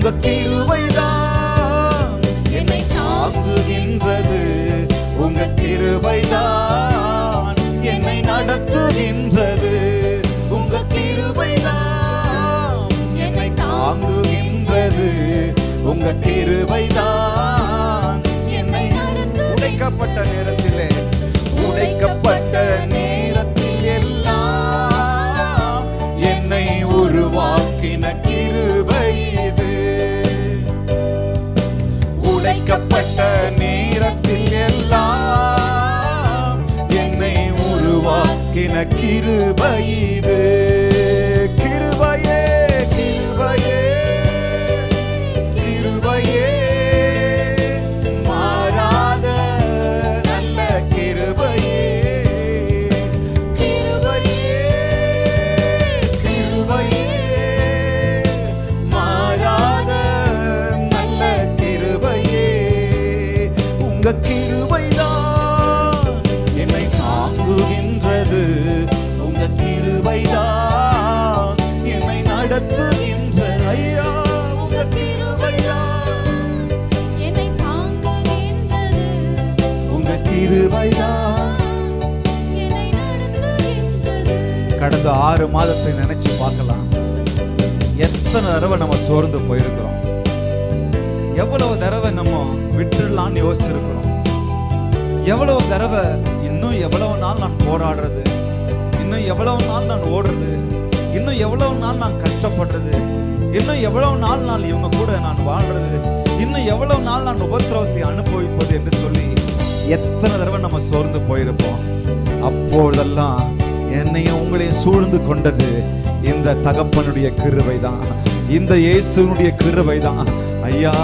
உங்க கிருபைதான் என்னை தாங்குகின்றது. உங்க கிருபைதான் என்னை நடத்துகின்றது. உங்க கிருபைதான் என்னை தாங்குகின்றது. உங்க கிருபைதான் என்னை உடைக்கப்பட்ட நேரத்திலே, உடைக்கப்பட்ட நேரத்தில் எல்லாம் என்னை உருவாக்கின கிருபை இது. உடைக்கப்பட்ட நேரத்தில் எல்லாம் என்னை உருவாக்கின கிருபை இது. கிருபையே கிருபையே கிருபையே, மாறாத நல்ல கிருபையே. கிருபையே கிருபையே, மாறாத நல்ல கிருபையே. உங்க கிருபைதான் என்னை தாங்குகின்றது. உங்க கிருபைதான் என்னை நடத்துகின்றது. ஐயா, உங்க கிருபைதான் என்னை தாங்குகின்றது. உங்க கிருபைதான் என்னை நடத்துகின்றது. கடந்த 6 மாதத்தை நினைச்சு பார்க்கலாம். எத்தனை தடவை நம்ம சோர்ந்து போயிருக்கிறோம், எவ்வளவு தடவை நம்ம விட்டுடலான்னு யோசிச்சிருக்கிறோம், எவ்வளவு தடவை இன்னும் எவ்வளவு நாள் நான் போராடுறது, இன்னும் எவ்வளவு நாள் நான் ஓடுறது, இன்னும் எவ்வளவு நாள் நான் கஷ்டப்படுறது, இன்னும் எவ்வளவு நாள் நான் இவங்க கூட நான் வாழ்றது, இன்னும் எவ்வளவு நாள் நான் உபத்திரவத்தை அனுபவிப்பது என்று சொல்லி எத்தனை தடவை நம்ம சோர்ந்து போயிருப்போம். அப்பொழுதெல்லாம் என்னையும் உங்களையும் சூழ்ந்து கொண்டது இந்த தகப்பனுடைய கிருபை தான், இந்த இயேசுனுடைய கிருபை தான். ஐயா,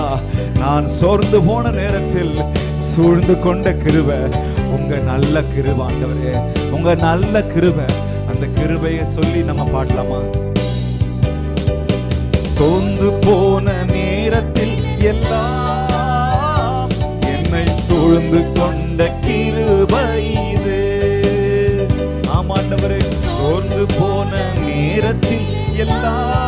நான் சோர்ந்து போன நேரத்தில் சூழ்ந்து கொண்ட கிருபை உங்க நல்ல கிருபை ஆண்டவரே, உங்க நல்ல கிருபை. அந்த கிருபையை சொல்லி நம்ம பாடலாமா? சோர்ந்து போன நேரத்தில் எல்லாம் என்னை சூழ்ந்து கொண்ட கிருபை இது. ஆமாண்டவரே, சோர்ந்து போன நேரத்தில் எல்லாம்